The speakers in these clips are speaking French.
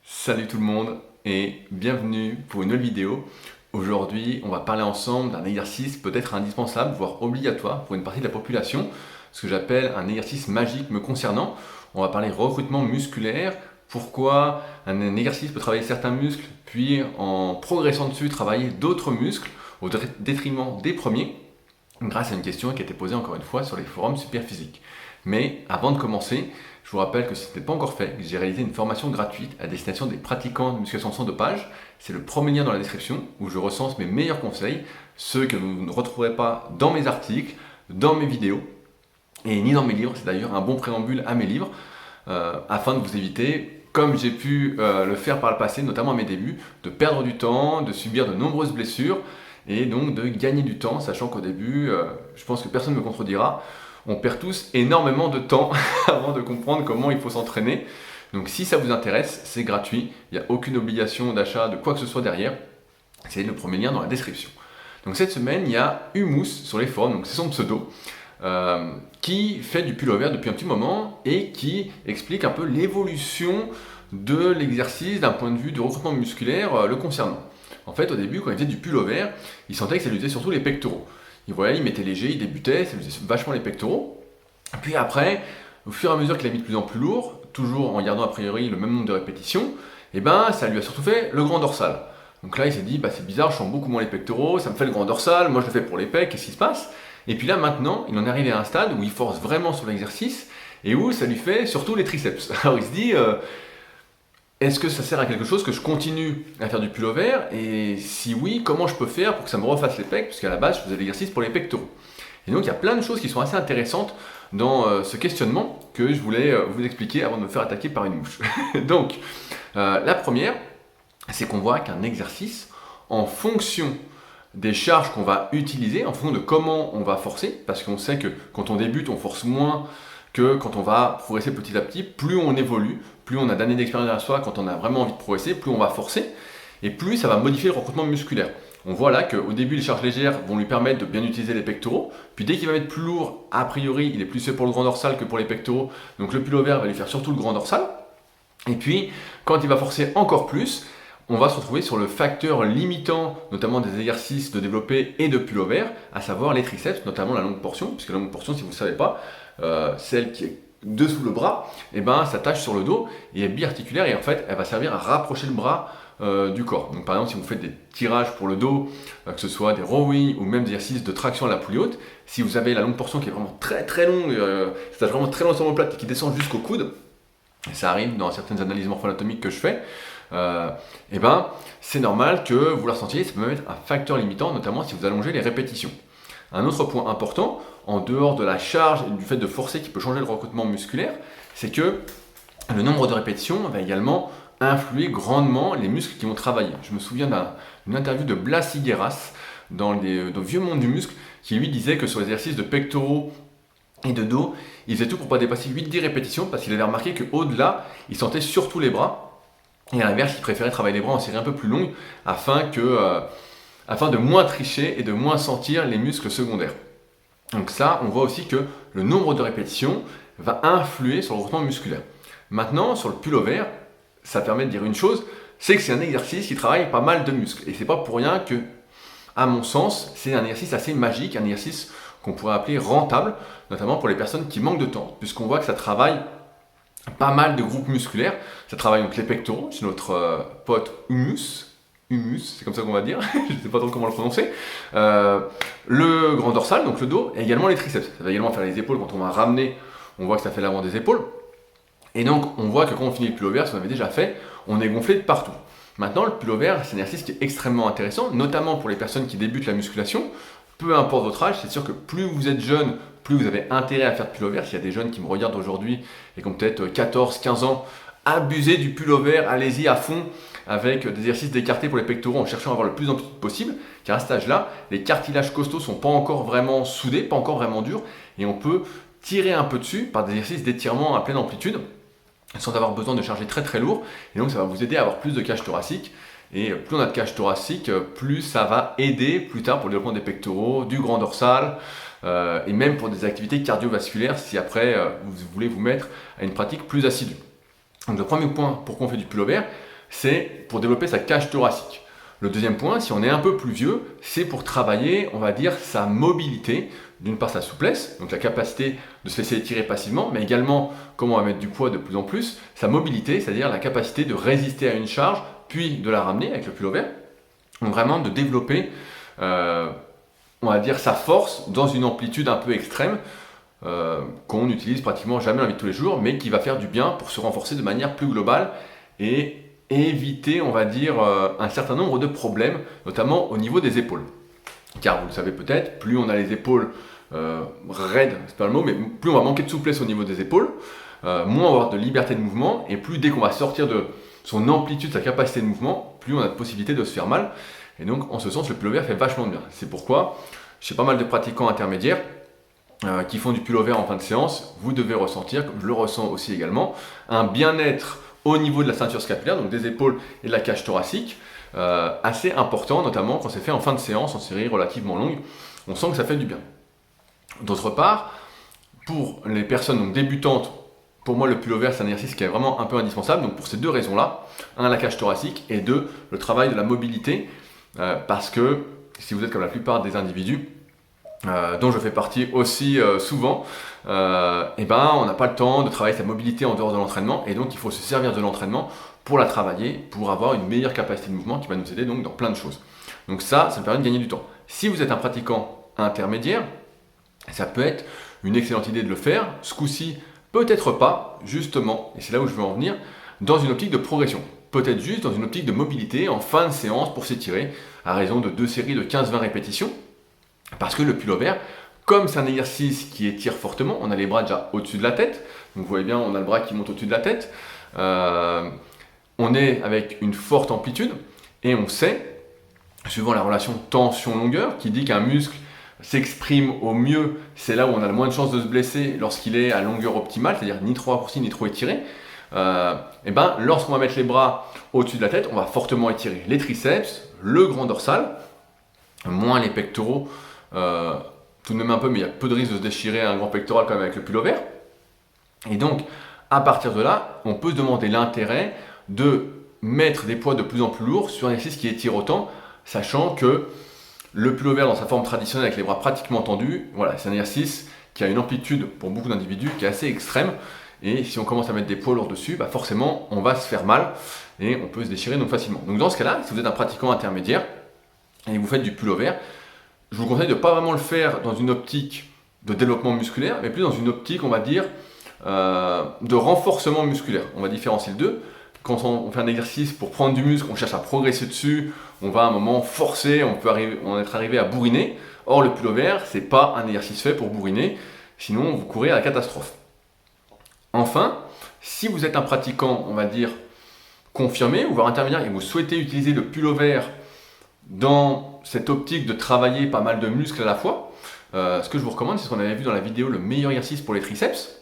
Salut tout le monde et bienvenue pour une nouvelle vidéo. Aujourd'hui, on va parler ensemble d'un exercice peut-être indispensable, voire obligatoire pour une partie de la population, ce que j'appelle un exercice magique me concernant. On va parler recrutement musculaire, pourquoi un exercice peut travailler certains muscles, puis en progressant dessus, travailler d'autres muscles au détriment des premiers, grâce à une question qui a été posée encore une fois sur les forums Superphysique. Mais avant de commencer, je vous rappelle que si ce n'est pas encore fait, j'ai réalisé une formation gratuite à destination des pratiquants de musculation sans dopage. C'est le premier lien dans la description où je recense mes meilleurs conseils, ceux que vous ne retrouverez pas dans mes articles, dans mes vidéos et ni dans mes livres. C'est d'ailleurs un bon préambule à mes livres afin de vous éviter, comme j'ai pu le faire par le passé, notamment à mes débuts, de perdre du temps, de subir de nombreuses blessures et donc de gagner du temps, sachant qu'au début, je pense que personne ne me contredira, on perd tous énormément de temps avant de comprendre comment il faut s'entraîner. Donc si ça vous intéresse, c'est gratuit, il n'y a aucune obligation d'achat de quoi que ce soit derrière. C'est le premier lien dans la description. Donc cette semaine, il y a Humus sur les forums, donc c'est son pseudo, qui fait du pullover depuis un petit moment et qui explique un peu l'évolution de l'exercice d'un point de vue du recrutement musculaire le concernant. En fait, au début, quand il faisait du pullover, il sentait que ça lui faisait surtout les pectoraux. Il voyait, il mettait léger, il débutait, ça lui faisait vachement les pectoraux. Puis après, au fur et à mesure qu'il a mis de plus en plus lourd, toujours en gardant a priori le même nombre de répétitions, et ben ça lui a surtout fait le grand dorsal. Donc là, il s'est dit, c'est bizarre, je sens beaucoup moins les pectoraux, ça me fait le grand dorsal, moi je le fais pour les pecs, qu'est-ce qui se passe? Et puis là, maintenant, il en est arrivé à un stade où il force vraiment sur l'exercice et où ça lui fait surtout les triceps. Alors il se dit, est-ce que ça sert à quelque chose que je continue à faire du pullover? Et si oui, comment je peux faire pour que ça me refasse les pecs? Parce qu'à la base, je faisais l'exercice pour les pectoraux. Et donc, il y a plein de choses qui sont assez intéressantes dans ce questionnement que je voulais vous expliquer avant de me faire attaquer par une mouche. Donc, la première, c'est qu'on voit qu'un exercice, en fonction des charges qu'on va utiliser, en fonction de comment on va forcer, parce qu'on sait que quand on débute, on force moins que quand on va progresser petit à petit, plus on évolue, plus on a d'années d'expérience à soi, quand on a vraiment envie de progresser, plus on va forcer, et plus ça va modifier le recrutement musculaire. On voit là qu'au début, les charges légères vont lui permettre de bien utiliser les pectoraux, puis dès qu'il va mettre plus lourd, a priori, il est plus fait pour le grand dorsal que pour les pectoraux, donc le pullover va lui faire surtout le grand dorsal, et puis quand il va forcer encore plus, on va se retrouver sur le facteur limitant, notamment des exercices de développé et de pullover, à savoir les triceps, notamment la longue portion, puisque la longue portion, si vous ne savez pas, celle qui est dessous le bras, s'attache sur le dos et est biarticulaire et en fait, elle va servir à rapprocher le bras du corps. Donc par exemple, si vous faites des tirages pour le dos, que ce soit des rowing ou même des exercices de traction à la poulie haute, si vous avez la longue portion qui est vraiment très très longue, c'est vraiment très long sur l'omoplate et qui descend jusqu'au coude, et ça arrive dans certaines analyses morpho-anatomiques que je fais, c'est normal que vous la ressentiez, ça peut même être un facteur limitant, notamment si vous allongez les répétitions. Un autre point important, en dehors de la charge et du fait de forcer qui peut changer le recrutement musculaire, c'est que le nombre de répétitions va également influer grandement les muscles qui vont travailler. Je me souviens d'une interview de Blas Figueras dans le Vieux Monde du Muscle, qui lui disait que sur les exercices de pectoraux et de dos, il faisait tout pour ne pas dépasser 8-10 répétitions parce qu'il avait remarqué qu'au-delà, il sentait surtout les bras. Et à l'inverse, il préférait travailler les bras en série un peu plus longue afin de moins tricher et de moins sentir les muscles secondaires. Donc ça, on voit aussi que le nombre de répétitions va influer sur le recrutement musculaire. Maintenant, sur le pullover, ça permet de dire une chose, c'est que c'est un exercice qui travaille pas mal de muscles. Et c'est pas pour rien que, à mon sens, c'est un exercice assez magique, un exercice qu'on pourrait appeler rentable, notamment pour les personnes qui manquent de temps, puisqu'on voit que ça travaille pas mal de groupes musculaires. Ça travaille donc les pectoraux, chez notre pote Humus, c'est comme ça qu'on va dire, je ne sais pas trop comment le prononcer, le grand dorsal, donc le dos, et également les triceps. Ça va également faire les épaules, quand on va ramener, on voit que ça fait l'avant des épaules. Et donc on voit que quand on finit le pullover, ce qu'on avait déjà fait, on est gonflé de partout. Maintenant, le pullover, c'est un exercice qui est extrêmement intéressant, notamment pour les personnes qui débutent la musculation. Peu importe votre âge, c'est sûr que plus vous êtes jeune, plus vous avez intérêt à faire de pullover. S'il y a des jeunes qui me regardent aujourd'hui et qui ont peut-être 14, 15 ans, abusez du pullover, allez-y à fond avec des exercices d'écarté pour les pectoraux en cherchant à avoir le plus d'amplitude possible, car à cet âge-là, les cartilages costaux ne sont pas encore vraiment soudés, pas encore vraiment durs, et on peut tirer un peu dessus par des exercices d'étirement à pleine amplitude, sans avoir besoin de charger très très lourd, et donc ça va vous aider à avoir plus de cage thoracique, et plus on a de cage thoracique, plus ça va aider plus tard pour le développement des pectoraux, du grand dorsal, et même pour des activités cardiovasculaires si après vous voulez vous mettre à une pratique plus assidue. Donc le premier point pour qu'on fait du pullover, c'est pour développer sa cage thoracique. Le deuxième point, si on est un peu plus vieux, c'est pour travailler, on va dire, sa mobilité, d'une part sa souplesse, donc la capacité de se laisser étirer passivement, mais également, comme on va mettre du poids de plus en plus, sa mobilité, c'est-à-dire la capacité de résister à une charge, puis de la ramener avec le pullover. Donc vraiment de développer, on va dire, sa force dans une amplitude un peu extrême, qu'on n'utilise pratiquement jamais dans la vie de tous les jours, mais qui va faire du bien pour se renforcer de manière plus globale et éviter, on va dire, un certain nombre de problèmes, notamment au niveau des épaules. Car vous le savez peut-être, plus on a les épaules raides, c'est pas le mot, mais plus on va manquer de souplesse au niveau des épaules, moins on va avoir de liberté de mouvement, et plus dès qu'on va sortir de son amplitude, sa capacité de mouvement, plus on a de possibilité de se faire mal. Et donc, en ce sens, le pullover fait vachement de bien. C'est pourquoi, chez pas mal de pratiquants intermédiaires, qui font du pullover en fin de séance, vous devez ressentir, comme je le ressens aussi également, un bien-être au niveau de la ceinture scapulaire, donc des épaules et de la cage thoracique, assez important, notamment quand c'est fait en fin de séance, en série relativement longue, on sent que ça fait du bien. D'autre part, pour les personnes donc débutantes, pour moi le pullover c'est un exercice qui est vraiment un peu indispensable, donc pour ces deux raisons-là, un, la cage thoracique, et deux, le travail de la mobilité, parce que si vous êtes comme la plupart des individus, dont je fais partie aussi souvent, on n'a pas le temps de travailler sa mobilité en dehors de l'entraînement, et donc il faut se servir de l'entraînement pour la travailler, pour avoir une meilleure capacité de mouvement qui va nous aider donc dans plein de choses. Donc ça me permet de gagner du temps. Si vous êtes un pratiquant intermédiaire, ça peut être une excellente idée de le faire, ce coup-ci peut-être pas, justement, et c'est là où je veux en venir, dans une optique de progression. Peut-être juste dans une optique de mobilité en fin de séance pour s'étirer, à raison de 2 séries de 15-20 répétitions. Parce que le pullover, comme c'est un exercice qui étire fortement, on a les bras déjà au-dessus de la tête, donc vous voyez bien, on a le bras qui monte au-dessus de la tête, on est avec une forte amplitude, et on sait, suivant la relation tension-longueur, qui dit qu'un muscle s'exprime au mieux, c'est là où on a le moins de chances de se blesser lorsqu'il est à longueur optimale, c'est-à-dire ni trop raccourci ni trop étiré, lorsqu'on va mettre les bras au-dessus de la tête, on va fortement étirer les triceps, le grand dorsal, moins les pectoraux, tout de même un peu, mais il y a peu de risque de se déchirer un grand pectoral quand même avec le pullover. Et donc, à partir de là, on peut se demander l'intérêt de mettre des poids de plus en plus lourds sur un exercice qui étire autant, sachant que le pullover dans sa forme traditionnelle avec les bras pratiquement tendus, voilà, c'est un exercice qui a une amplitude pour beaucoup d'individus qui est assez extrême. Et si on commence à mettre des poids lourds dessus, forcément on va se faire mal et on peut se déchirer donc facilement. Donc dans ce cas-là, si vous êtes un pratiquant intermédiaire et vous faites du pullover, je vous conseille de ne pas vraiment le faire dans une optique de développement musculaire, mais plus dans une optique, on va dire, de renforcement musculaire. On va différencier les deux. Quand on fait un exercice pour prendre du muscle, on cherche à progresser dessus, on va à un moment forcer, on être arrivé à bourriner. Or le pullover, c'est pas un exercice fait pour bourriner, sinon vous courez à la catastrophe. Enfin, si vous êtes un pratiquant, on va dire, confirmé, ou voire intermédiaire, et vous souhaitez utiliser le pullover dans cette optique de travailler pas mal de muscles à la fois, ce que je vous recommande, c'est ce qu'on avait vu dans la vidéo, le meilleur exercice pour les triceps,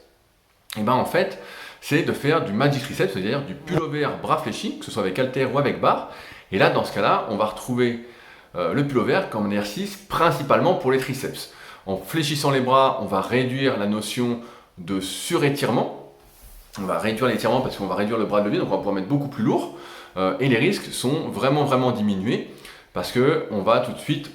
en fait, c'est de faire du magic triceps, c'est-à-dire du pullover bras fléchis, que ce soit avec haltère ou avec barre. Et là, dans ce cas-là, on va retrouver le pullover comme un exercice principalement pour les triceps. En fléchissant les bras, on va réduire la notion de surétirement. On va réduire l'étirement parce qu'on va réduire le bras de levier, donc on va pouvoir mettre beaucoup plus lourd. Et les risques sont vraiment diminués parce qu'on va tout de suite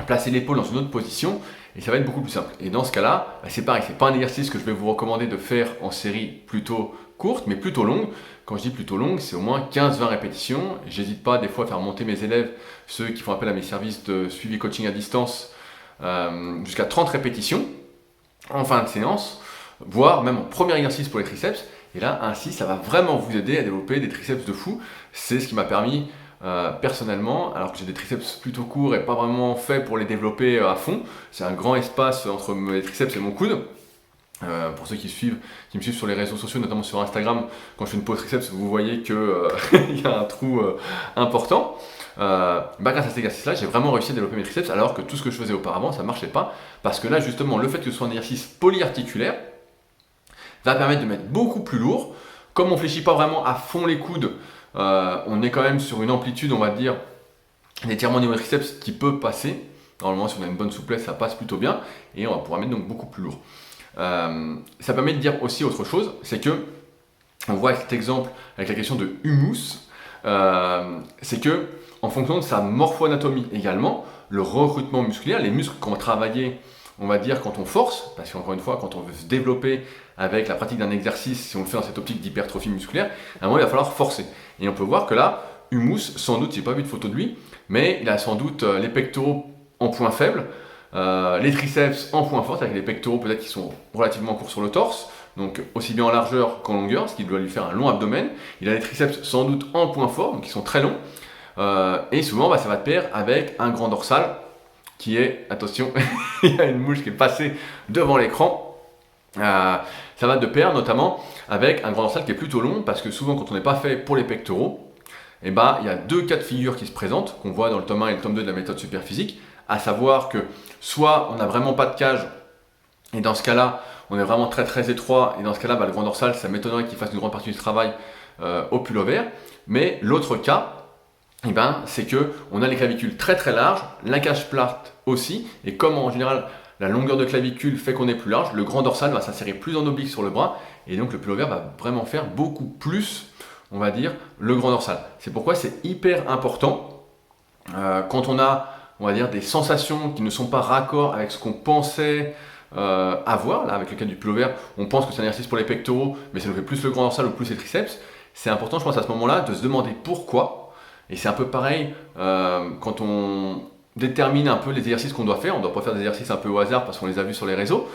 placer l'épaule dans une autre position et ça va être beaucoup plus simple. Et dans ce cas-là, c'est pareil, c'est pas un exercice que je vais vous recommander de faire en série plutôt courte, mais plutôt longue. Quand je dis plutôt longue, c'est au moins 15-20 répétitions. J'hésite pas des fois à faire monter mes élèves, ceux qui font appel à mes services de suivi coaching à distance, jusqu'à 30 répétitions en fin de séance, voire même en premier exercice pour les triceps. Et là, ainsi, ça va vraiment vous aider à développer des triceps de fou. C'est ce qui m'a permis personnellement, alors que j'ai des triceps plutôt courts et pas vraiment faits pour les développer à fond. C'est un grand espace entre mes triceps et mon coude. Pour ceux qui me suivent sur les réseaux sociaux, notamment sur Instagram, quand je fais une pause triceps, vous voyez qu'il y a un trou important. Grâce à cet exercice-là, j'ai vraiment réussi à développer mes triceps, alors que tout ce que je faisais auparavant, ça ne marchait pas. Parce que là, justement, le fait que ce soit un exercice polyarticulaire va permettre de mettre beaucoup plus lourd. Comme on ne fléchit pas vraiment à fond les coudes, on est quand même sur une amplitude, on va dire, d'étirement au niveau des triceps qui peut passer. Normalement, si on a une bonne souplesse, ça passe plutôt bien et on va pouvoir mettre donc beaucoup plus lourd. Ça permet de dire aussi autre chose, c'est que on voit cet exemple avec la question de humus, c'est que en fonction de sa morpho-anatomie également, le recrutement musculaire, les muscles qu'on va travailler, on va dire quand on force, parce qu'encore une fois, quand on veut se développer avec la pratique d'un exercice, si on le fait dans cette optique d'hypertrophie musculaire, à un moment il va falloir forcer. Et on peut voir que là, humus, sans doute, j'ai pas vu de photo de lui, mais il a sans doute les pectoraux en point faible, les triceps en point fort, avec les pectoraux peut-être qui sont relativement courts sur le torse, donc aussi bien en largeur qu'en longueur, ce qui doit lui faire un long abdomen. Il a les triceps sans doute en point fort, donc ils sont très longs, et souvent ça va de pair avec un grand dorsal qui est, attention, il y a une mouche qui est passée devant l'écran, ça va de pair notamment avec un grand dorsal qui est plutôt long, parce que souvent quand on n'est pas fait pour les pectoraux, il y a deux cas de figure qui se présentent, qu'on voit dans le tome 1 et le tome 2 de la méthode Superphysique, à savoir que soit on n'a vraiment pas de cage, et dans ce cas-là, on est vraiment très très étroit, et dans ce cas-là, le grand dorsal, ça m'étonnerait qu'il fasse une grande partie du travail au pullover. Mais l'autre cas, c'est qu'on a les clavicules très très larges, la cage plate aussi, et comme en général la longueur de clavicule fait qu'on est plus large, le grand dorsal va s'insérer plus en oblique sur le bras, et donc le pullover va vraiment faire beaucoup plus, on va dire, le grand dorsal. C'est pourquoi c'est hyper important quand on a, on va dire, des sensations qui ne sont pas raccord avec ce qu'on pensait avoir. Là, avec le cas du pullover, on pense que c'est un exercice pour les pectoraux, mais ça nous fait plus le grand dorsal ou plus les triceps. C'est important, je pense, à ce moment-là, de se demander pourquoi. Et c'est un peu pareil quand on détermine un peu les exercices qu'on doit faire. On ne doit pas faire des exercices un peu au hasard parce qu'on les a vus sur les réseaux,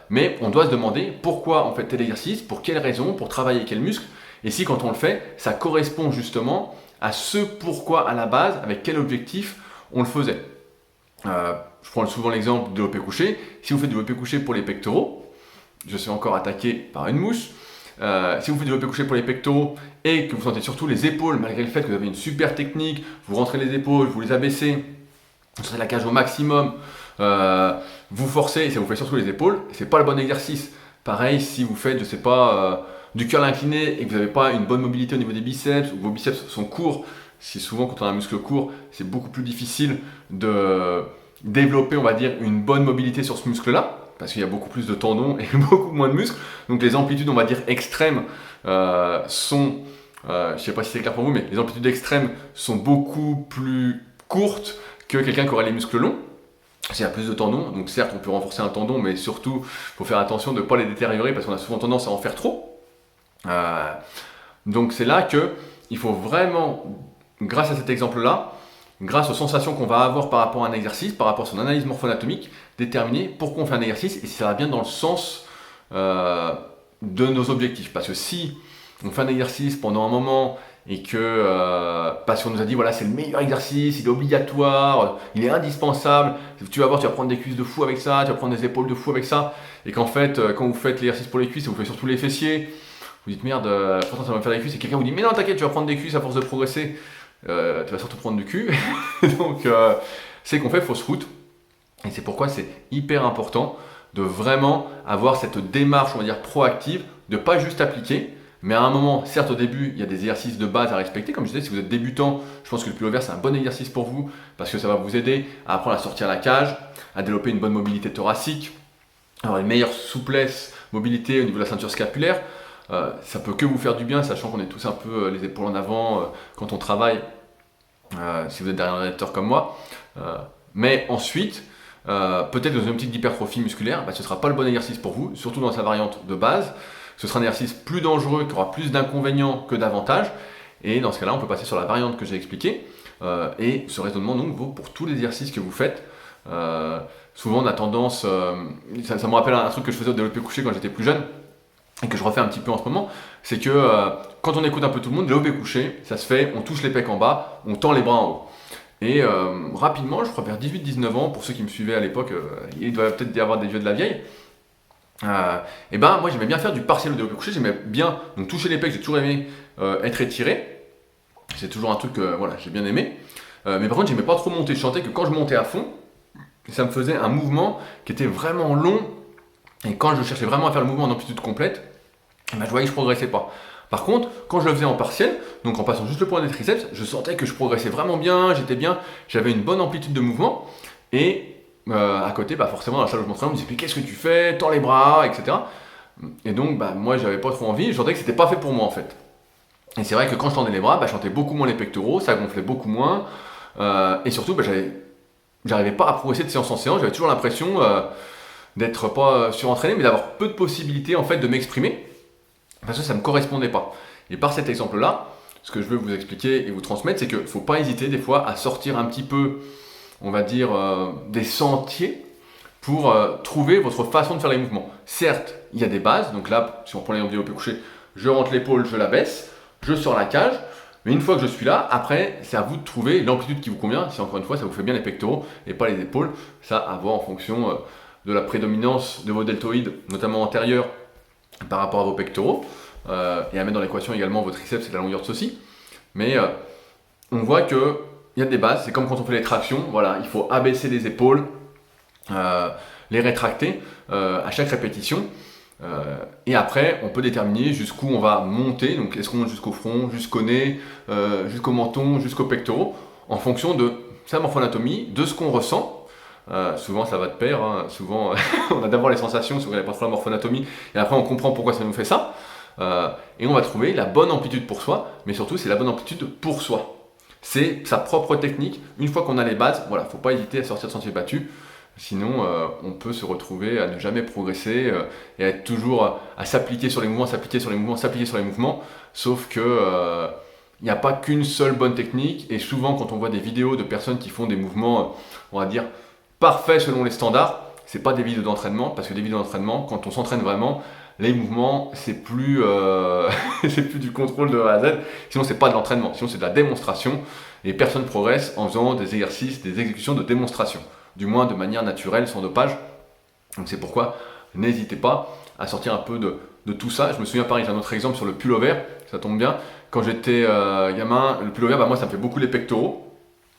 mais on doit se demander pourquoi on fait tel exercice, pour quelle raison, pour travailler quel muscle, et si quand on le fait, ça correspond justement à ce pourquoi à la base, avec quel objectif on le faisait. Je prends souvent l'exemple de développé couché. Si vous faites du développé couché pour les pectoraux, je suis encore attaqué par une mouche. Si vous faites du développé couché pour les pectoraux et que vous sentez surtout les épaules, malgré le fait que vous avez une super technique, vous rentrez les épaules, vous les abaissez, vous serrez la cage au maximum, vous forcez et ça vous fait surtout les épaules, c'est pas le bon exercice. Pareil, si vous faites, je sais pas, du curl incliné et que vous n'avez pas une bonne mobilité au niveau des biceps, ou vos biceps sont courts, si souvent quand on a un muscle court, c'est beaucoup plus difficile de développer, on va dire, une bonne mobilité sur ce muscle-là, parce qu'il y a beaucoup plus de tendons et beaucoup moins de muscles. Donc les amplitudes, on va dire, extrêmes sont, je ne sais pas si c'est clair pour vous, mais les amplitudes extrêmes sont beaucoup plus courtes que quelqu'un qui aurait les muscles longs. S'il y a plus de tendons, donc certes on peut renforcer un tendon, mais surtout il faut faire attention de ne pas les détériorer parce qu'on a souvent tendance à en faire trop. Donc c'est là qu'il faut vraiment, grâce à cet exemple-là, grâce aux sensations qu'on va avoir par rapport à un exercice, par rapport à son analyse morpho-anatomique, déterminer pourquoi on fait un exercice et si ça va bien dans le sens de nos objectifs. Parce que si on fait un exercice pendant un moment et que parce qu'on nous a dit voilà c'est le meilleur exercice, il est obligatoire, il est indispensable, tu vas voir, tu vas prendre des cuisses de fou avec ça, tu vas prendre des épaules de fou avec ça, et qu'en fait quand vous faites l'exercice pour les cuisses, vous faites surtout les fessiers, vous dites merde, pourtant ça va me faire les cuisses, et quelqu'un vous dit mais non t'inquiète, tu vas prendre des cuisses à force de progresser, tu vas surtout prendre du cul. Donc c'est qu'on fait fausse route, et c'est pourquoi c'est hyper important de vraiment avoir cette démarche, on va dire proactive, de pas juste appliquer. Mais à un moment, certes au début, il y a des exercices de base à respecter. Comme je disais, si vous êtes débutant, je pense que le pullover c'est un bon exercice pour vous parce que ça va vous aider à apprendre à sortir la cage, à développer une bonne mobilité thoracique, avoir une meilleure souplesse, mobilité au niveau de la ceinture scapulaire. Ça peut que vous faire du bien, sachant qu'on est tous un peu les épaules en avant quand on travaille, si vous êtes derrière un réacteur comme moi. Mais ensuite, peut-être dans une optique d'hypertrophie musculaire, ce ne sera pas le bon exercice pour vous, surtout dans sa variante de base. Ce sera un exercice plus dangereux, qui aura plus d'inconvénients que d'avantages. Et dans ce cas-là, on peut passer sur la variante que j'ai expliquée. Et ce raisonnement donc vaut pour tous les exercices que vous faites. Souvent, on a tendance... ça me rappelle un truc que je faisais au développé couché quand j'étais plus jeune, et que je refais un petit peu en ce moment, c'est que quand on écoute un peu tout le monde, développé couché, ça se fait, on touche les pecs en bas, on tend les bras en haut. Et rapidement, je crois vers 18-19 ans, pour ceux qui me suivaient à l'époque, il doit peut-être y avoir des vieux de la vieille, et moi j'aimais bien faire du partiel au développé couché, j'aimais bien donc toucher les pecs, j'ai toujours aimé être étiré, c'est toujours un truc que j'ai bien aimé, mais par contre j'aimais pas trop monter, je sentais que quand je montais à fond, ça me faisait un mouvement qui était vraiment long, et quand je cherchais vraiment à faire le mouvement en amplitude complète, je voyais que je progressais pas. Par contre, quand je le faisais en partiel, donc en passant juste le point des triceps, je sentais que je progressais vraiment bien, j'étais bien, j'avais une bonne amplitude de mouvement, Et à côté, forcément, dans la salle où je m'entraînais, on me disait, mais qu'est-ce que tu fais? Tends les bras, etc. Et donc, moi, j'avais pas trop envie, je sentais que c'était pas fait pour moi, en fait. Et c'est vrai que quand je tendais les bras, je sentais beaucoup moins les pectoraux, ça gonflait beaucoup moins, et surtout, j'arrivais pas à progresser de séance en séance, j'avais toujours l'impression d'être pas surentraîné, mais d'avoir peu de possibilités, en fait, de m'exprimer, parce que ça me correspondait pas. Et par cet exemple-là, ce que je veux vous expliquer et vous transmettre, c'est qu'il ne faut pas hésiter des fois à sortir un petit peu, on va dire, des sentiers pour trouver votre façon de faire les mouvements. Certes, il y a des bases, donc là, si on prend l'exemple du développé couché, je rentre l'épaule, je la baisse, je sors la cage, mais une fois que je suis là, après, c'est à vous de trouver l'amplitude qui vous convient, si encore une fois, ça vous fait bien les pectoraux et pas les épaules, ça à voir en fonction de la prédominance de vos deltoïdes, notamment antérieurs, par rapport à vos pectoraux, et à mettre dans l'équation également vos triceps et la longueur de ceux-ci. Mais on voit qu'il y a des bases, c'est comme quand on fait les tractions, voilà, il faut abaisser les épaules, les rétracter à chaque répétition, et après on peut déterminer jusqu'où on va monter, donc est-ce qu'on monte jusqu'au front, jusqu'au nez, jusqu'au menton, jusqu'aux pectoraux, en fonction de sa morphoanatomie, de ce qu'on ressent. Souvent ça va de pair, hein. Souvent on a d'abord les sensations, souvent il n'y a pas trop la morphoanatomie, et après on comprend pourquoi ça nous fait ça, et on va trouver la bonne amplitude pour soi, mais surtout c'est la bonne amplitude pour soi. C'est sa propre technique. Une fois qu'on a les bases, voilà, faut pas hésiter à sortir de sentier battu, sinon on peut se retrouver à ne jamais progresser et à être toujours à s'appliquer sur les mouvements, s'appliquer sur les mouvements, s'appliquer sur les mouvements, sauf que il n'y a pas qu'une seule bonne technique, et souvent quand on voit des vidéos de personnes qui font des mouvements, on va dire, parfaits selon les standards, c'est pas des vidéos d'entraînement, parce que des vidéos d'entraînement, quand on s'entraîne vraiment, les mouvements, c'est plus, c'est plus du contrôle de A à Z, sinon c'est pas de l'entraînement, sinon c'est de la démonstration, et personne progresse en faisant des exercices, des exécutions de démonstration, du moins de manière naturelle, sans dopage. Donc c'est pourquoi n'hésitez pas à sortir un peu de tout ça. Je me souviens pareil, j'ai un autre exemple sur le pullover, ça tombe bien. Quand j'étais gamin, le pullover, moi ça me fait beaucoup les pectoraux,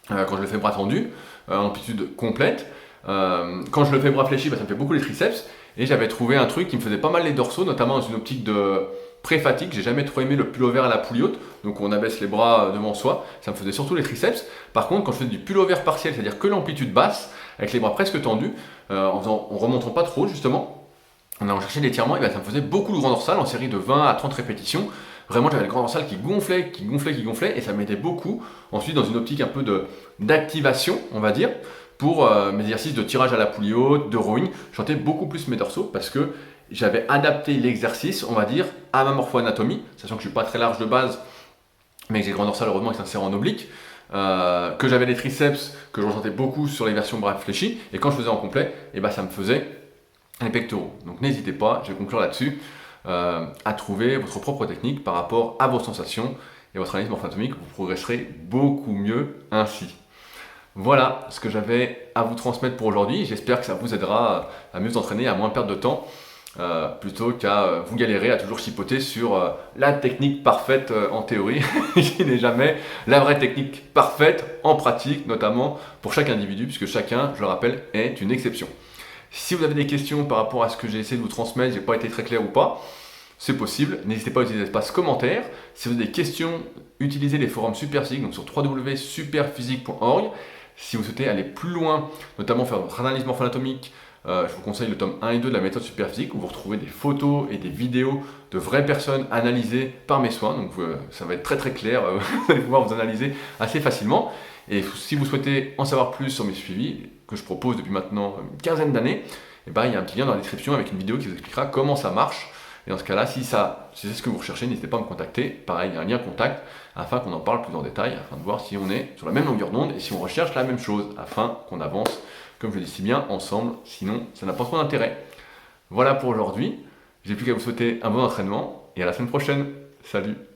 quand je le fais bras tendu, en amplitude complète. Quand je le fais bras fléchi, ça me fait beaucoup les triceps. Et j'avais trouvé un truc qui me faisait pas mal les dorsaux, notamment dans une optique de pré-fatigue. J'ai jamais trop aimé le pullover à la poulie haute, donc on abaisse les bras devant soi, ça me faisait surtout les triceps. Par contre, quand je faisais du pullover partiel, c'est-à-dire que l'amplitude basse, avec les bras presque tendus, en remontant pas trop justement, en allant chercher l'étirement, et ça me faisait beaucoup de grand dorsal en série de 20 à 30 répétitions. Vraiment, j'avais le grand dorsal qui gonflait, et ça m'aidait beaucoup. Ensuite, dans une optique un peu d'activation, on va dire, pour mes exercices de tirage à la poulie haute, de rowing, je sentais beaucoup plus mes dorsaux parce que j'avais adapté l'exercice, on va dire, à ma morpho-anatomie, sachant que je ne suis pas très large de base, mais que j'ai le grand dorsal heureusement qui s'insère en oblique, que j'avais les triceps, que je ressentais beaucoup sur les versions bras fléchis, et quand je faisais en complet, ça me faisait les pectoraux. Donc n'hésitez pas, je vais conclure là-dessus, à trouver votre propre technique par rapport à vos sensations et votre analyse morpho-anatomique, vous progresserez beaucoup mieux ainsi. Voilà ce que j'avais à vous transmettre pour aujourd'hui. J'espère que ça vous aidera à mieux vous entraîner, à moins perdre de temps, plutôt qu'à vous galérer à toujours chipoter sur la technique parfaite en théorie, qui n'est jamais la vraie technique parfaite en pratique, notamment pour chaque individu, puisque chacun, je le rappelle, est une exception. Si vous avez des questions par rapport à ce que j'ai essayé de vous transmettre, j'ai pas été très clair ou pas, c'est possible, n'hésitez pas à utiliser l'espace commentaire. Si vous avez des questions, utilisez les forums Superphysique, donc sur www.superphysique.org. Si vous souhaitez aller plus loin, notamment faire votre analyse morpho-anatomique, je vous conseille le tome 1 et 2 de la méthode Superphysique, où vous retrouvez des photos et des vidéos de vraies personnes analysées par mes soins. Donc ça va être très très clair, vous allez pouvoir vous analyser assez facilement. Et si vous souhaitez en savoir plus sur mes suivis, que je propose depuis maintenant une quinzaine d'années, il y a un petit lien dans la description avec une vidéo qui vous expliquera comment ça marche. Et dans ce cas-là, si c'est ce que vous recherchez, n'hésitez pas à me contacter. Pareil, il y a un lien contact afin qu'on en parle plus en détail, afin de voir si on est sur la même longueur d'onde et si on recherche la même chose, afin qu'on avance, comme je le dis si bien, ensemble. Sinon, ça n'a pas trop d'intérêt. Voilà pour aujourd'hui. J'ai plus qu'à vous souhaiter un bon entraînement et à la semaine prochaine. Salut!